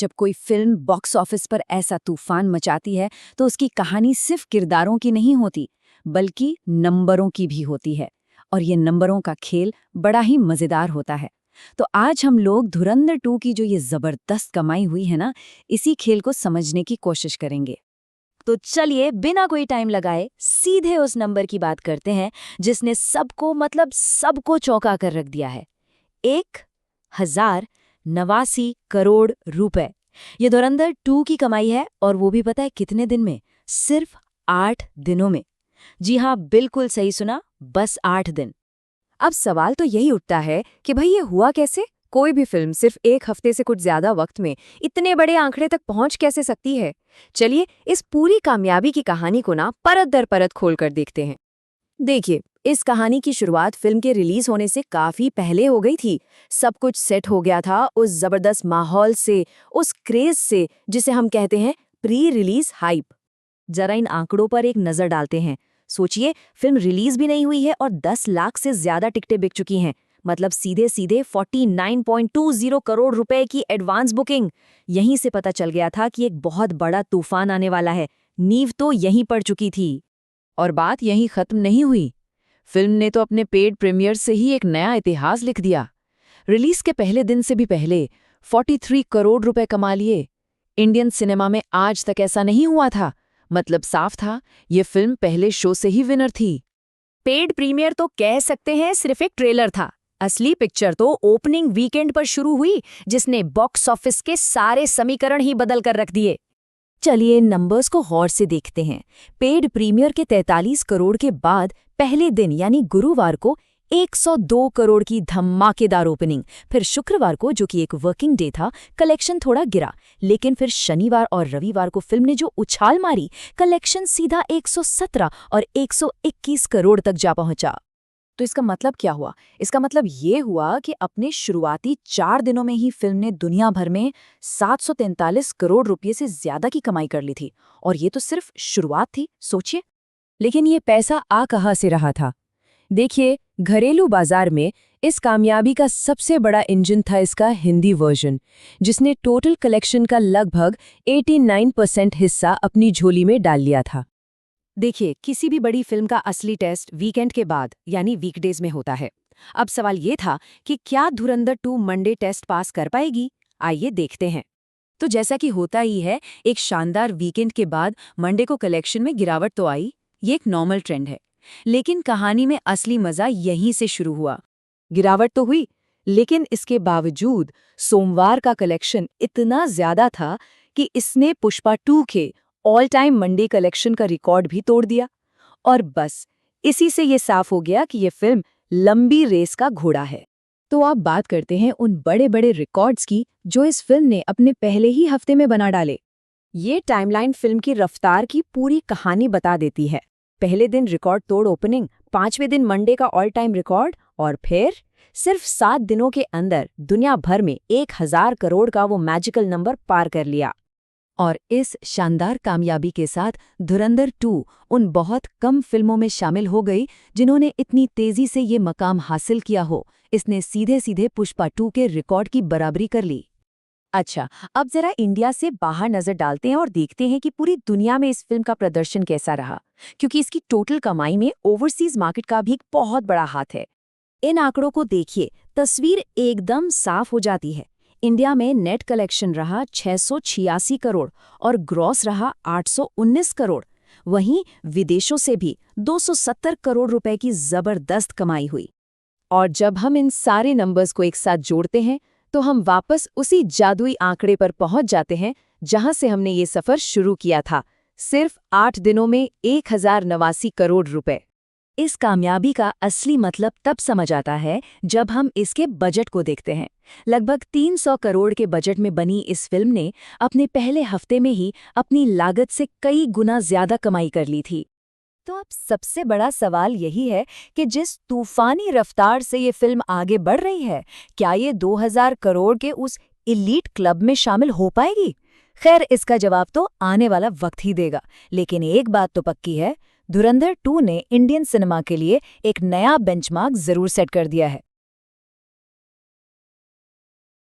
जब कोई film box office पर ऐसा तूफान मचाती है तो उसकी कहानी सिर्फ किरदारों की नहीं होती, बल्कि नंबरों की भी होती है। और ये नंबरों का खेल बड़ा ही मजेदार होता है। तो आज हम लोग धुरंधर 2 की जो ये जबरदस्त कमाई हुई है ना, इसी खेल को समझने की कोशिश करेंगे। तो चलिए बिना कोई टाइम लगाए सीधे उस नंबर की बात करते हैं जिसने सबको चौंका कर रख दिया है। 1089 करोड़ रुपए। ये धुरंधर 2 की कमाई है, और वो भी पता है कितने दिन में? सिर्फ 8 दिनों में। जी हाँ, बिल्कुल सही सुना, बस 8 दिन। अब सवाल तो यही उठता है कि भाई ये हुआ कैसे? कोई भी फिल्म सिर्फ एक हफ्ते से कुछ ज्यादा वक्त में इतने बड़े आंकड़े तक पहुंच कैसे सकती है? चलिए इस पूरी कामयाबी की कहानी को ना परत दर परत खोलकर देखते हैं। देखिए, इस कहानी की शुरुआत फिल्म के रिलीज होने से काफी पहले हो गई थी। सब कुछ सेट हो गया था उस जबरदस्त माहौल से, उस क्रेज से जिसे हम कहते हैं प्री रिलीज हाइप। जरा इन आंकड़ों पर एक नजर डालते हैं। सोचिए, फिल्म रिलीज भी नहीं हुई है और 10 लाख से ज्यादा टिकटें बिक चुकी हैं। मतलब सीधे सीधे 49.20 करोड़ रुपए की एडवांस बुकिंग। यहीं से पता चल गया था कि एक बहुत बड़ा तूफान आने वाला है। नींव तो यहीं पड़ चुकी थी। और बात यहीं खत्म नहीं हुई। फिल्म ने तो अपने पेड प्रीमियर से ही एक नया इतिहास लिख दिया। रिलीज के पहले दिन से भी पहले 43 करोड़ रुपए कमा लिए। इंडियन सिनेमा में आज तक ऐसा नहीं हुआ था। मतलब साफ था, ये फिल्म पहले शो से ही विनर थी। पेड प्रीमियर तो कह सकते हैं सिर्फ एक ट्रेलर था। असली पिक्चर तो ओपनिंग वीकेंड पर शुरू हुई, जिसने बॉक्स ऑफिस के सारे समीकरण ही बदल कर रख दिए। चलिए नंबर्स को गौर से देखते हैं। पेड प्रीमियर के 43 करोड़ के बाद पहले दिन यानी गुरुवार को 102 करोड़ की धमाकेदार ओपनिंग। फिर शुक्रवार को, जो कि एक वर्किंग डे था, कलेक्शन थोड़ा गिरा, लेकिन फिर शनिवार और रविवार को फिल्म ने जो उछाल मारी, कलेक्शन सीधा 117 और 121 करोड़ तक जा पहुंचा। तो इसका मतलब क्या हुआ? इसका मतलब ये हुआ कि अपने शुरुआती 4 दिनों में ही फिल्म ने दुनिया भर में 743 करोड़ रुपये से ज्यादा की कमाई कर ली थी। और ये तो सिर्फ शुरुआत थी, सोचिए। लेकिन ये पैसा आ कहाँ से रहा था? देखिए, घरेलू बाजार में इस कामयाबी का सबसे बड़ा इंजन था इसका हिंदी वर्जन, जिसने टोटल कलेक्शन का लगभग 89% हिस्सा अपनी झोली में डाल लिया था। देखिए, किसी भी बड़ी फिल्म का असली टेस्ट वीकेंड के बाद यानी वीकडेज में होता है। अब सवाल ये था कि क्या धुरंधर 2 मंडे टेस्ट पास कर पाएगी? आइए देखते हैं। तो जैसा कि होता ही है, एक शानदार वीकेंड के बाद मंडे को कलेक्शन में गिरावट तो आई। ये एक नॉर्मल ट्रेंड है। लेकिन कहानी में असली मजा यहीं से शुरू हुआ। गिरावट तो हुई, लेकिन इसके बावजूद सोमवार का कलेक्शन इतना ज्यादा था कि इसने पुष्पा 2 के ऑल टाइम मंडे कलेक्शन का रिकॉर्ड भी तोड़ दिया। और बस इसी से ये साफ हो गया कि ये फिल्म लंबी रेस का घोड़ा है। तो आप बात करते हैं उन बड़े बड़े रिकॉर्ड्स की जो इस फिल्म ने अपने पहले ही हफ्ते में बना डाले। ये टाइमलाइन फिल्म की रफ्तार की पूरी कहानी बता देती है। पहले दिन रिकॉर्ड तोड़ ओपनिंग, 5वें दिन मंडे का ऑल टाइम रिकॉर्ड, और फिर सिर्फ 7 दिनों के अंदर दुनिया भर में 1000 करोड़ का वो मैजिकल नंबर पार कर लिया। और इस शानदार कामयाबी के साथ धुरंधर 2 उन बहुत कम फिल्मों में शामिल हो गई जिन्होंने इतनी तेजी से ये मकाम हासिल किया हो। इसने सीधे सीधे पुष्पा 2 के रिकॉर्ड की बराबरी कर ली। अच्छा, अब जरा इंडिया से बाहर नजर डालते हैं और देखते हैं कि पूरी दुनिया में इस फिल्म का प्रदर्शन कैसा रहा, क्योंकि इसकी टोटल कमाई में ओवरसीज मार्केट का भी एक बहुत बड़ा हाथ है। इन आंकड़ों को देखिए, तस्वीर एकदम साफ हो जाती है। इंडिया में नेट कलेक्शन रहा 686 करोड़ और ग्रॉस रहा 819 करोड़। वहीं विदेशों से भी 270 करोड़ रुपए की जबरदस्त कमाई हुई। और जब हम इन सारे नंबर्स को एक साथ जोड़ते हैं तो हम वापस उसी जादुई आंकड़े पर पहुंच जाते हैं जहां से हमने ये सफर शुरू किया था, सिर्फ 8 दिनों में 1089 करोड़ रुपए। इस कामयाबी का असली मतलब तब समझ आता है जब हम इसके बजट को देखते हैं। लगभग 300 करोड़ के बजट में बनी इस फिल्म ने अपने पहले हफ्ते में ही अपनी लागत से कई गुना ज्यादा कमाई कर ली थी। तो अब सबसे बड़ा सवाल यही है कि जिस तूफानी रफ्तार से ये फिल्म आगे बढ़ रही है, क्या ये 2000 करोड़ के उस इलीट क्लब में शामिल हो पाएगी? खैर, इसका जवाब तो आने वाला वक्त ही देगा। लेकिन एक बात तो पक्की है, धुरंधर 2 ने इंडियन सिनेमा के लिए एक नया बेंचमार्क जरूर सेट कर दिया है।